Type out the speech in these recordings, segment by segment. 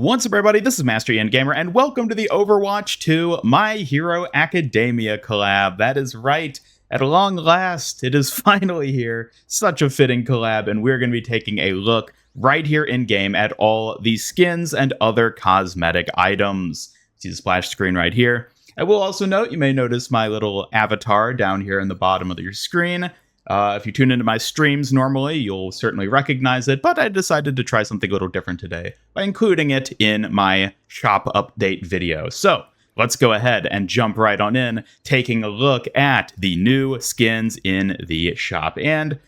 What's up, everybody? This is Master Ian Gamer, and welcome to the Overwatch 2 My Hero Academia collab. That is right. At long last, it is finally here. Such a fitting collab, and we're going to be taking a look right here in-game at all the skins and other cosmetic items. See the splash screen right here. I will also note, you may notice my little avatar down here in the bottom of your screen. If you tune into my streams normally, you'll certainly recognize it, but I decided to try something a little different today by including it in my shop update video. So let's go ahead and jump right on in, taking a look at the new skins in the shop. And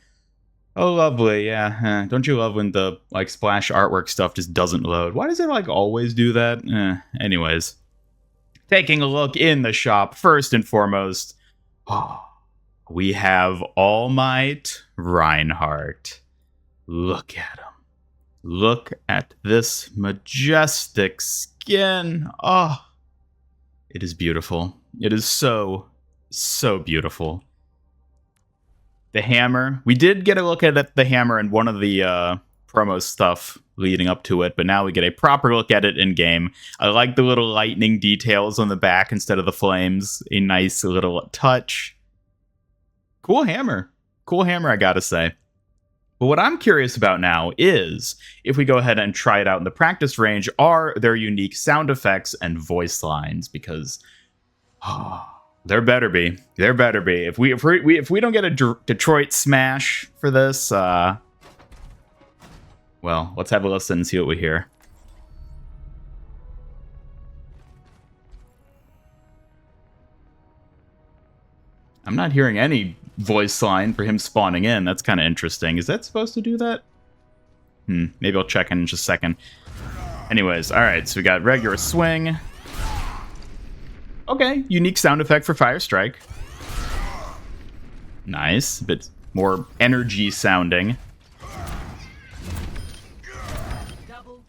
oh, lovely, yeah. Don't you love when the splash artwork stuff just doesn't load? Why does it always do that? Anyways, taking a look in the shop, first and foremost, we have All Might Reinhardt. Look at him. Look at this majestic skin. Oh, it is beautiful. It is so, so beautiful. The hammer. We did get a look at the hammer in one of the promo stuff leading up to it, but now we get a proper look at it in-game. I like the little lightning details on the back instead of the flames. A nice little touch. Cool hammer. Cool hammer, I gotta say. But what I'm curious about now is, if we go ahead and try it out in the practice range, are there unique sound effects and voice lines? Because there better be. There better be. If we don't get a Detroit smash for this, well, let's have a listen and see what we hear. I'm not hearing any voice line for him spawning in. That's kind of interesting. Is that supposed to do that? Maybe I'll check in just a second. Anyways, alright, so we got regular swing. Okay, unique sound effect for Fire Strike. Nice, a bit more energy sounding.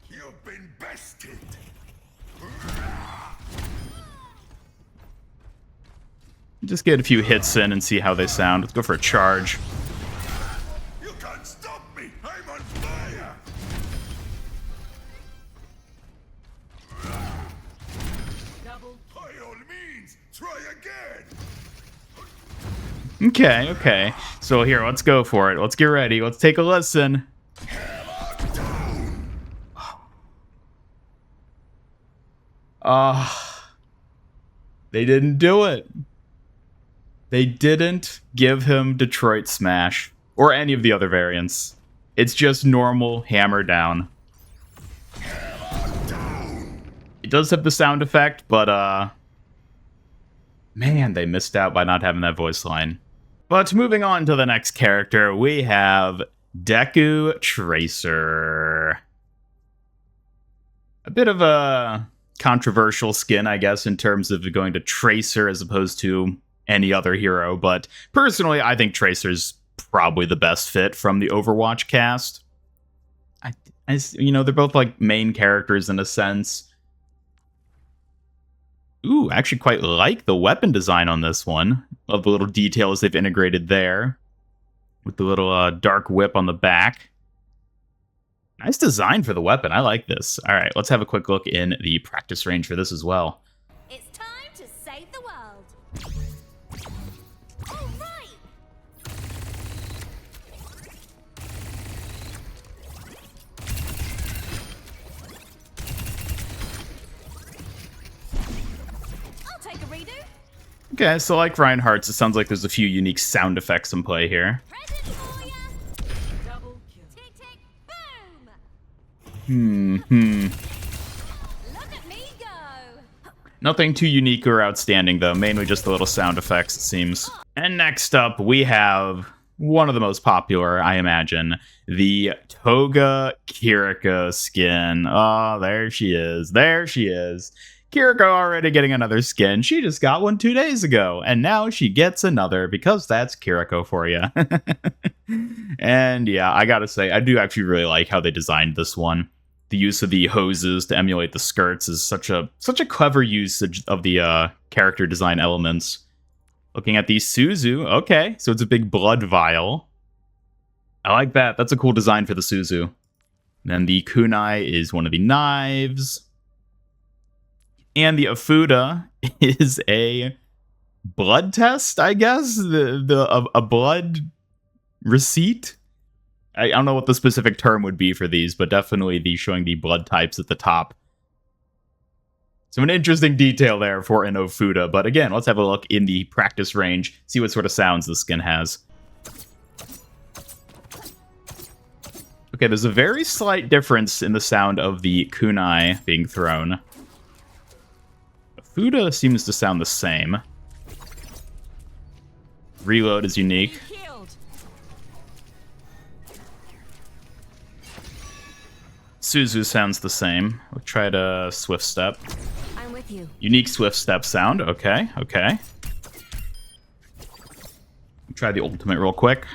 You've been bested. Just get a few hits in and see how they sound. Let's go for a charge. You can't stop me. I'm on fire. By all means, try again. Okay. So here, let's go for it. Let's get ready. Let's take a listen. They didn't do it. They didn't give him Detroit Smash, or any of the other variants. It's just normal hammer down. It does have the sound effect, but, man, they missed out by not having that voice line. But moving on to the next character, we have Deku Tracer. A bit of a controversial skin, I guess, in terms of going to Tracer as opposed to any other hero, but personally, I think Tracer's probably the best fit from the Overwatch cast. They're both main characters in a sense. Ooh, I actually quite like the weapon design on this one. Love the little details they've integrated there with the little dark whip on the back. Nice design for the weapon. I like this. All right, let's have a quick look in the practice range for this as well. It's time to save the world. All right. I'll take a redo. Okay, so like Reinhardt's, it sounds like there's a few unique sound effects in play here. Present for ya. Double kill. Tick tick boom. Look at me go. Nothing too unique or outstanding, though. Mainly just the little sound effects, it seems. And next up, we have one of the most popular, I imagine, the Toga Kiriko skin. Oh, there she is. There she is. Kiriko already getting another skin. She just got one 2 days ago, and now she gets another because that's Kiriko for you. And yeah, I gotta say, I do actually really like how they designed this one. The use of the hoses to emulate the skirts is such a clever usage of the character design elements. Looking at the Suzu, okay, so it's a big blood vial. I like that. That's a cool design for the Suzu. Then the kunai is one of the knives. And the Ofuda is a blood test, I guess? A blood receipt? I don't know what the specific term would be for these, but definitely showing the blood types at the top. So an interesting detail there for an Ofuda. But again, let's have a look in the practice range, see what sort of sounds the skin has. Okay, there's a very slight difference in the sound of the kunai being thrown. Ofuda seems to sound the same. Reload is unique. Suzu sounds the same. We'll try to Swift Step. I'm with you. Unique Swift Step sound. Okay, okay. Try the ultimate real quick.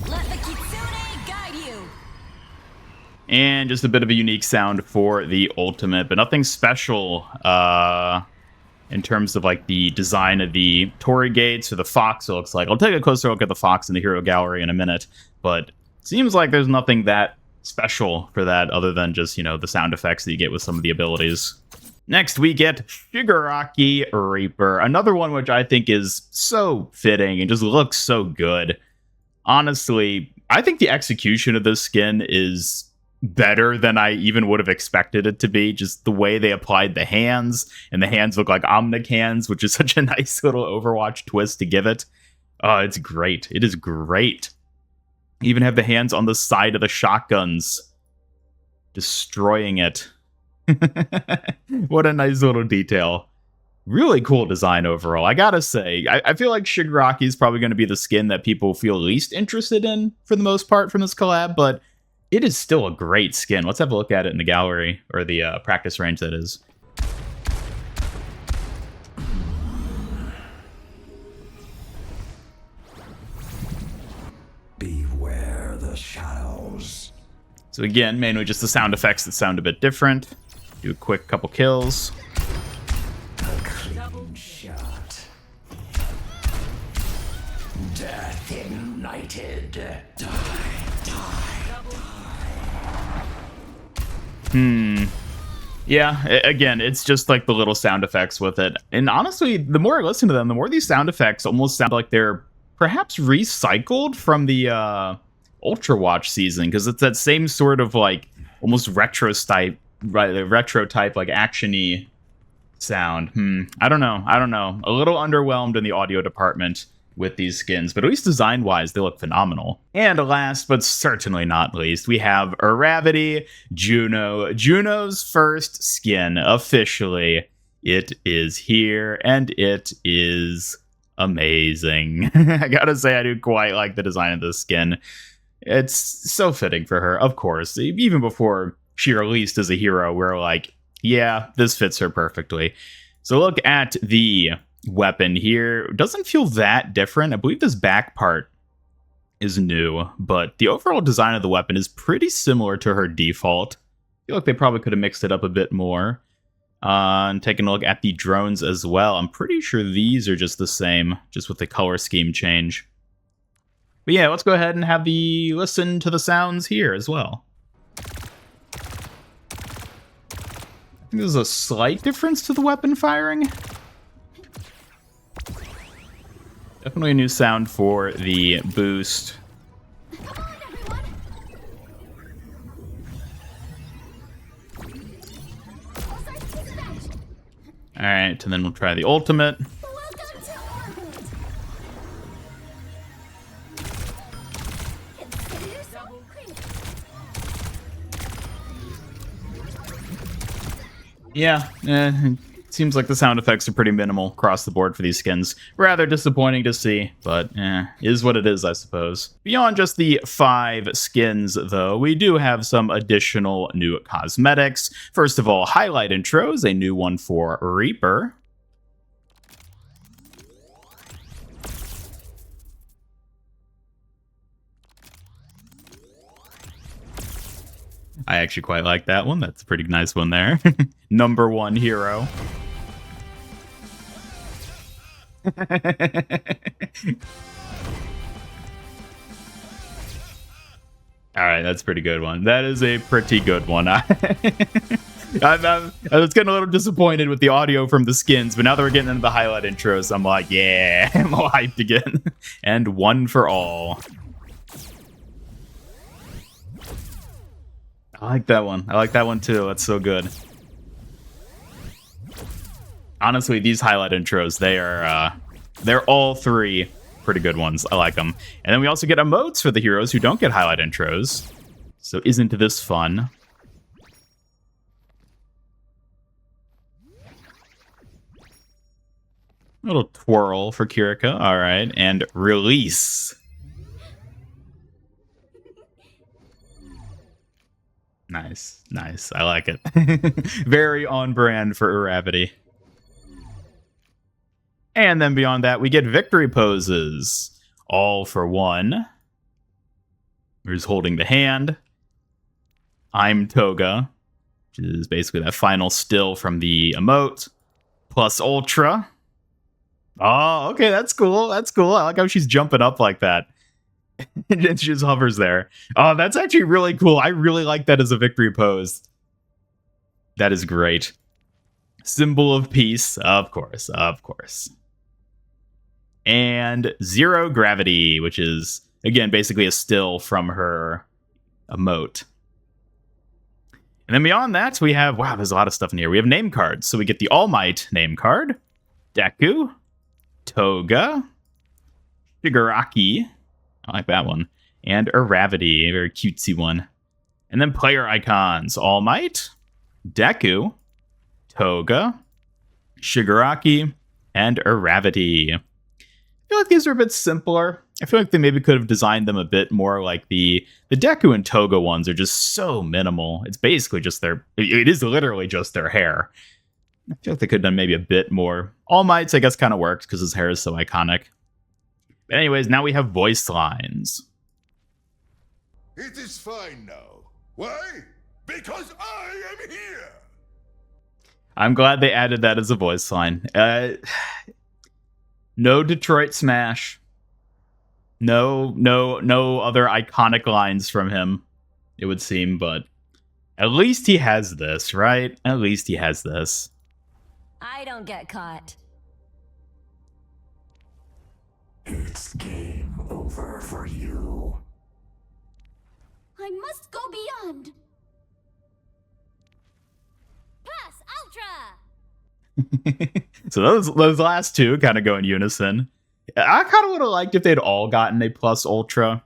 Let the Kitsune guide you. And just a bit of a unique sound for the ultimate, but nothing special in terms of like the design of the Torii gates or the fox, it looks like. I'll take a closer look at the fox in the hero gallery in a minute, but it seems like there's nothing that special for that other than just, you know, the sound effects that you get with some of the abilities. Next, we get Shigaraki Reaper, another one which I think is so fitting and just looks so good. Honestly, I think the execution of this skin is better than I even would have expected it to be. Just the way they applied the hands, and the hands look like Omnic hands, which is such a nice little Overwatch twist to give it. Oh, it's great. It is great. Even have the hands on the side of the shotguns, destroying it. What a nice little detail. Really cool design overall. I gotta say, I feel like Shigaraki is probably going to be the skin that people feel least interested in for the most part from this collab, but it is still a great skin. Let's have a look at it in the gallery, or the practice range, that is. Beware the shadows. So again, mainly just the sound effects that sound a bit different. Do a quick couple kills. A clean shot. Death ignited. Die. Yeah, again, it's just like the little sound effects with it. And honestly, the more I listen to them, the more these sound effects almost sound like they're perhaps recycled from the Ultrawatch season, because it's that same sort of like almost retro type, right? Retro type, like action-y sound. I don't know. A little underwhelmed in the audio department with these skins, but at least design-wise, they look phenomenal. And last, but certainly not least, we have Uravity Juno. Juno's first skin, officially. It is here, and it is amazing. I gotta say, I do quite like the design of this skin. It's so fitting for her, of course. Even before she released as a hero, we're like, yeah, this fits her perfectly. So look at the weapon here. It doesn't feel that different. I believe this back part is new, but the overall design of the weapon is pretty similar to her default. I feel like they probably could have mixed it up a bit more. And taking a look at the drones as well, I'm pretty sure these are just the same, just with the color scheme change. But yeah, let's go ahead and have the listen to the sounds here as well. I think there's a slight difference to the weapon firing. Definitely a new sound for the boost. Come on, everyone. Alright, and then we'll try the ultimate. Welcome to orbit. Consider yourself crazy. Yeah, seems like the sound effects are pretty minimal across the board for these skins. Rather disappointing to see, but is what it is, I suppose. Beyond just the 5 skins, though, we do have some additional new cosmetics. First of all, highlight intros, a new one for Reaper. I actually quite like that one. That's a pretty nice one there. Number 1 hero. All right, that's a pretty good one. That is a pretty good one. I was getting a little disappointed with the audio from the skins, but now that we're getting into the highlight intros, I'm like, yeah, I'm all hyped again. And one for all. I like that one. I like that one too. That's so good. Honestly, these highlight intros, they're all three pretty good ones. I like them. And then we also get emotes for the heroes who don't get highlight intros. So isn't this fun? A little twirl for Kiriko. All right. And release. Nice. Nice. I like it. Very on brand for Uravity. And then beyond that, we get victory poses. All for one. Who's holding the hand? I'm Toga, which is basically that final still from the emote. Plus Ultra. Oh, okay, that's cool. That's cool. I like how she's jumping up like that. And she just hovers there. Oh, that's actually really cool. I really like that as a victory pose. That is great. Symbol of peace, of course, of course. And zero gravity, which is, again, basically a still from her emote. And then beyond that, we have, wow, there's a lot of stuff in here. We have name cards. So we get the All Might name card, Deku, Toga, Shigaraki, I like that one, and Uravity, a very cutesy one. And then player icons, All Might, Deku, Toga, Shigaraki, and Uravity. I feel like these are a bit simpler. I feel like they maybe could have designed them a bit more like the Deku and Toga ones are just so minimal. It's basically just it is literally just their hair. I feel like they could have done maybe a bit more. All Might's, I guess, kind of works because his hair is so iconic. But anyways, now we have voice lines. It is fine now. Why? Because I am here. I'm glad they added that as a voice line. No Detroit Smash. No other iconic lines from him, it would seem, but at least he has this, right? At least he has this. I don't get caught. It's game over for you. I must go beyond. Pass Ultra! So those last two kind of go in unison. I kind of would have liked if they'd all gotten a plus Ultra.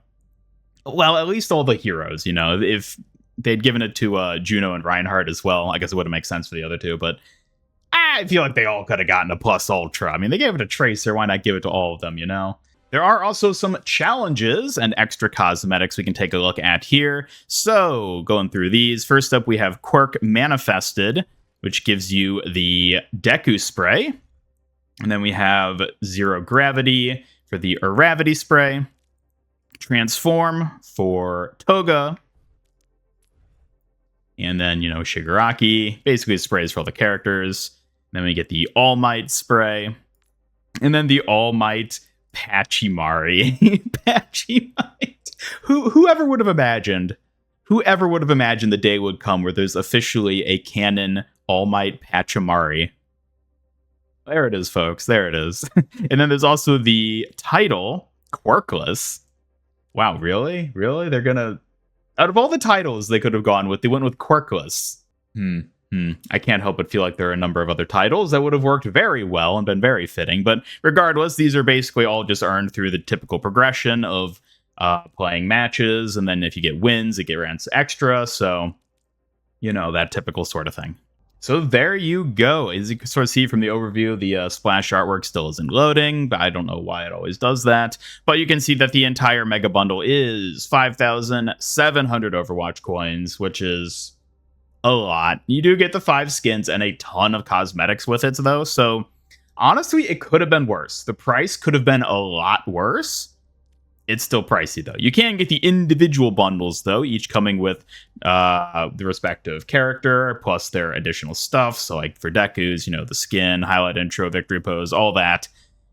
Well, at least all the heroes, you know. If they'd given it to Juno and Reinhardt as well, I guess it would have made sense for the other two. But I feel like they all could have gotten a plus Ultra. I mean, they gave it to Tracer. Why not give it to all of them, you know? There are also some challenges and extra cosmetics we can take a look at here. So, going through these, first up we have Quirk Manifested, which gives you the Deku spray. And then we have Zero Gravity for the Uravity spray. Transform for Toga. And then, you know, Shigaraki. Basically sprays for all the characters. Then we get the All Might spray. And then the All Might Pachimari. Pachimite. Whoever would have imagined the day would come where there's officially a canon All Might Pachimari. There it is, folks. There it is. And then there's also the title, Quirkless. Wow, really? Really? They're gonna... Out of all the titles they could have gone with, they went with Quirkless. I can't help but feel like there are a number of other titles that would have worked very well and been very fitting. But regardless, these are basically all just earned through the typical progression of playing matches. And then if you get wins, it grants extra. So, you know, that typical sort of thing. So there you go. As you can sort of see from the overview, the splash artwork still isn't loading, but I don't know why it always does that. But you can see that the entire mega bundle is 5,700 Overwatch coins, which is a lot. You do get the 5 skins and a ton of cosmetics with it, though. So honestly, it could have been worse. The price could have been a lot worse. It's still pricey, though. You can get the individual bundles, though, each coming with the respective character, plus their additional stuff. So, like, for Deku's, you know, the skin, highlight intro, victory pose, all that.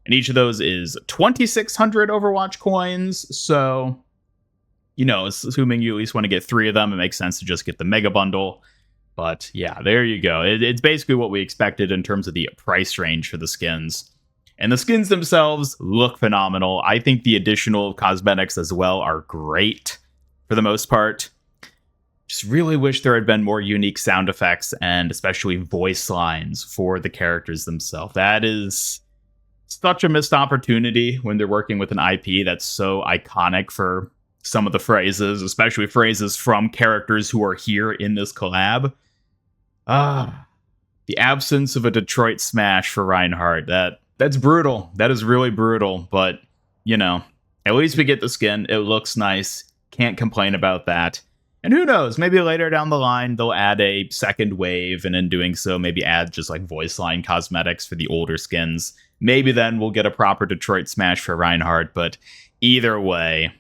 And each of those is 2,600 Overwatch coins. So, you know, assuming you at least want to get 3 of them, it makes sense to just get the Mega Bundle. But yeah, there you go. It's basically what we expected in terms of the price range for the skins. And the skins themselves look phenomenal. I think the additional cosmetics as well are great for the most part. Just really wish there had been more unique sound effects and especially voice lines for the characters themselves. That is such a missed opportunity when they're working with an IP that's so iconic for some of the phrases, especially phrases from characters who are here in this collab. The absence of a Detroit smash for Reinhardt. That's brutal. That is really brutal. But, you know, at least we get the skin. It looks nice. Can't complain about that. And who knows, maybe later down the line, they'll add a second wave, and in doing so, maybe add just like voice line cosmetics for the older skins. Maybe then we'll get a proper Detroit smash for Reinhardt, but either way,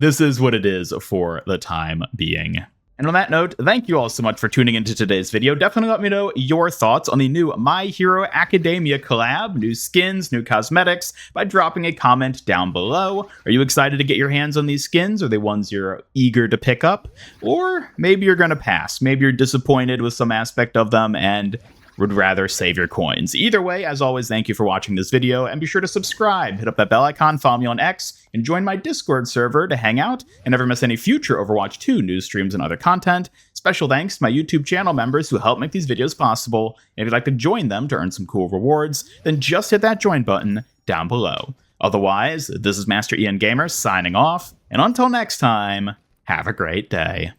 this is what it is for the time being. And on that note, thank you all so much for tuning into today's video. Definitely let me know your thoughts on the new My Hero Academia collab, new skins, new cosmetics, by dropping a comment down below. Are you excited to get your hands on these skins? Are they ones you're eager to pick up? Or maybe you're going to pass. Maybe you're disappointed with some aspect of them and would rather save your coins. Either way, as always, thank you for watching this video, and be sure to subscribe, hit up that bell icon, follow me on X, and join my Discord server to hang out and never miss any future Overwatch 2 news streams and other content. Special thanks to my YouTube channel members who help make these videos possible, and if you'd like to join them to earn some cool rewards, then just hit that join button down below. Otherwise, this is Master Ian Gamer signing off, and until next time, have a great day.